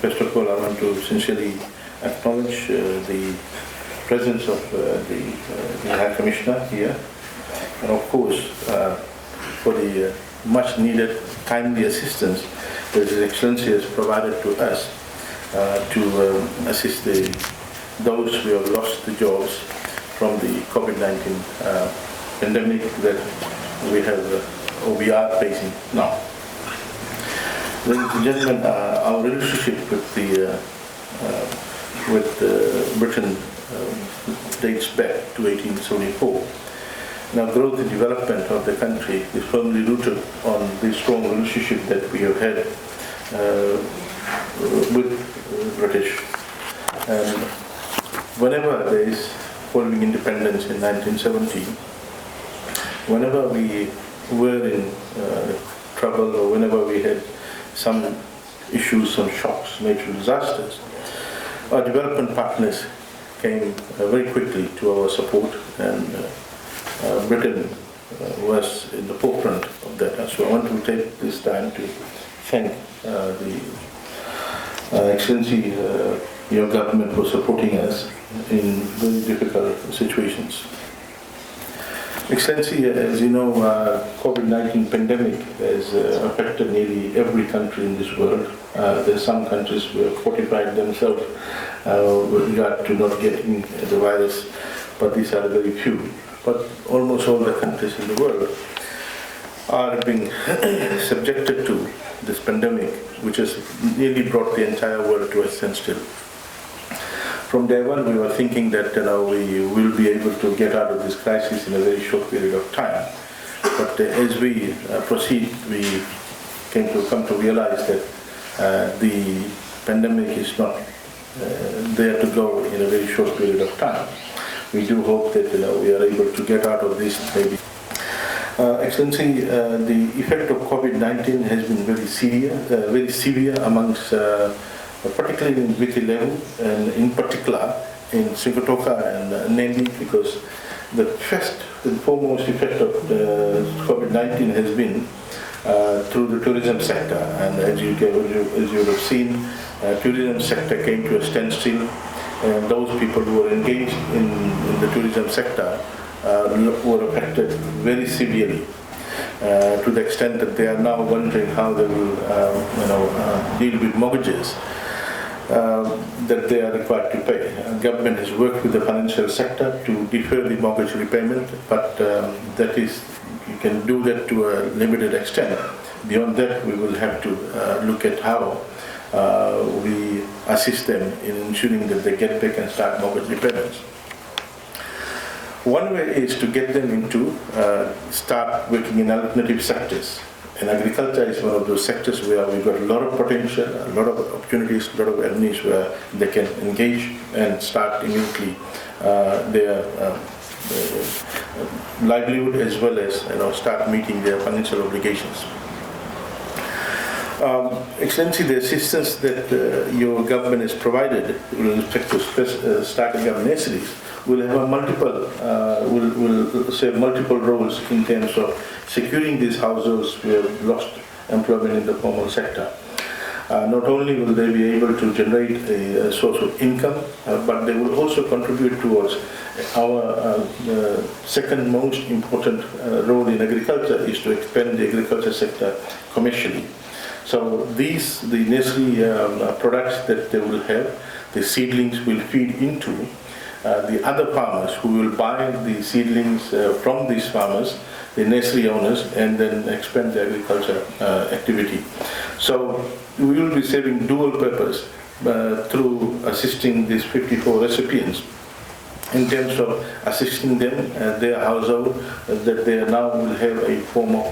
First of all, I want to sincerely acknowledge the presence of the High Commissioner here, and of course for the much needed timely assistance that His Excellency has provided to us to assist those who have lost the jobs from the COVID-19 pandemic that we are facing now. Ladies and gentlemen, our relationship with Britain dates back to 1874. Now, growth and development of the country is firmly rooted on the strong relationship that we have had with British. And whenever there is, following independence in 1970, whenever we were in trouble or whenever we had some issues, some shocks, natural disasters, our development partners came very quickly to our support, and Britain was in the forefront of that. So I want to take this time to thank the Excellency, your government, for supporting us in very difficult situations. Excellency, as you know, COVID-19 pandemic has affected nearly every country in this world. There are some countries who have fortified themselves with regard to not getting the virus, but these are very few. But almost all the countries in the world are being subjected to this pandemic, which has nearly brought the entire world to a standstill. From day one, we were thinking that we will be able to get out of this crisis in a very short period of time. But as we proceed, we come to realize that the pandemic is not there to go in a very short period of time. We do hope that we are able to get out of this maybe. Excellency, the effect of COVID-19 has been very severe amongst, particularly in Viti level, and in particular in Sigatoka and Nandi, because the first and foremost effect of COVID-19 has been through the tourism sector. And as you have seen, tourism sector came to a standstill, and those people who were engaged in the tourism sector were affected very severely, to the extent that they are now wondering how they will deal with mortgages that they are required to pay. Government has worked with the financial sector to defer the mortgage repayment, but that is, you can do that to a limited extent. Beyond that, we will have to look at how we assist them in ensuring that they get back and start mortgage repayments. One way is to get them into start working in alternative sectors. And agriculture is one of those sectors where we've got a lot of potential, a lot of opportunities, a lot of avenues where they can engage and start immediately their livelihood, as well as start meeting their financial obligations. Excellency, the assistance that your government has provided with respect to starting up nurseries will have will serve multiple roles in terms of securing these households who have lost employment in the formal sector. Not only will they be able to generate a source of income, but they will also contribute towards our second most important role in agriculture, is to expand the agriculture sector commercially. So the nursery products that they will have, the seedlings will feed into the other farmers who will buy the seedlings from these farmers, the nursery owners, and then expand the agriculture activity. So we will be serving dual purpose through assisting these 54 recipients in terms of assisting them, their household, that they now will have a form of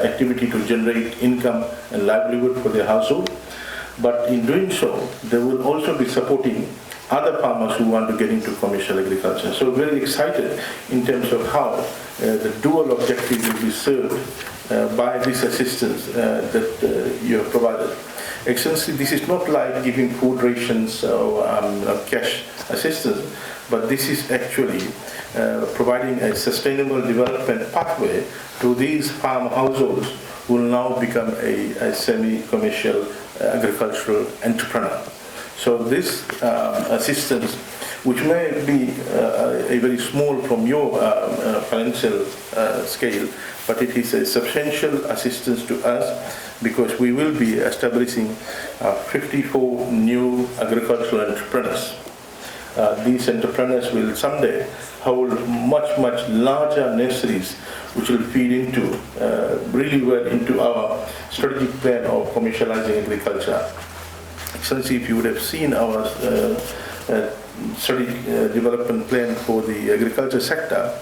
activity to generate income and livelihood for their household. But in doing so, they will also be supporting other farmers who want to get into commercial agriculture. So very excited in terms of how the dual objective will be served by this assistance that you have provided. Excellency, this is not like giving food rations or cash assistance, but this is actually providing a sustainable development pathway to these farm households who will now become a semi-commercial agricultural entrepreneur. So this assistance, which may be a very small from your financial scale, but it is a substantial assistance to us because we will be establishing 54 new agricultural entrepreneurs. These entrepreneurs will someday hold much larger nurseries which will feed into really well into our strategic plan of commercializing agriculture. Excellency, if you would have seen our strategic development plan for the agriculture sector,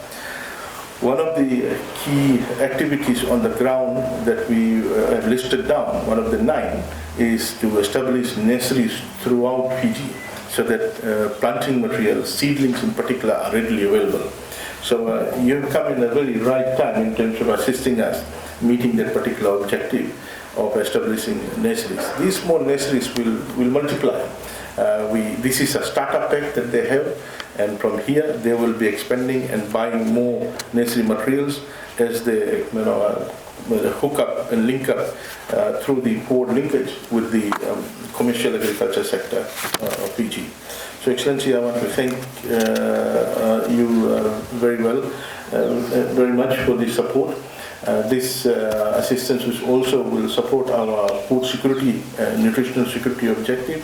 one of the key activities on the ground that we have listed down, one of the 9, is to establish nurseries throughout Fiji so that planting materials, seedlings in particular, are readily available. So you have come in a very right time in terms of assisting us meeting that particular objective of establishing nurseries. These small nurseries will multiply. This is a startup pack that they have, and from here they will be expanding and buying more nursery materials as they hook up and link up through the forward linkage with the commercial agriculture sector of Fiji. So Excellency, I want to thank you very much for the support. This assistance will support our food security, nutritional security objective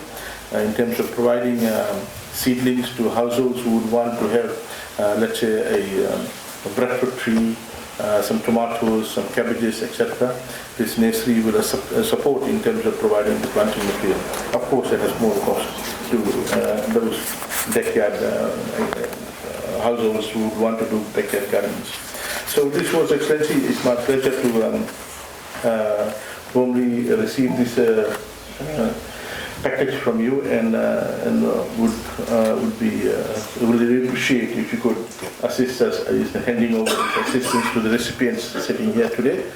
in terms of providing seedlings to households who would want to have, let's say, a breadfruit tree, some tomatoes, some cabbages, etc. This nursery will support in terms of providing the planting material. Of course, at a small cost to those backyard households who would want to do backyard gardens. So this was, Excellency, it's my pleasure to warmly receive this package from you, and would really appreciate if you could assist us in handing over this assistance to the recipients sitting here today.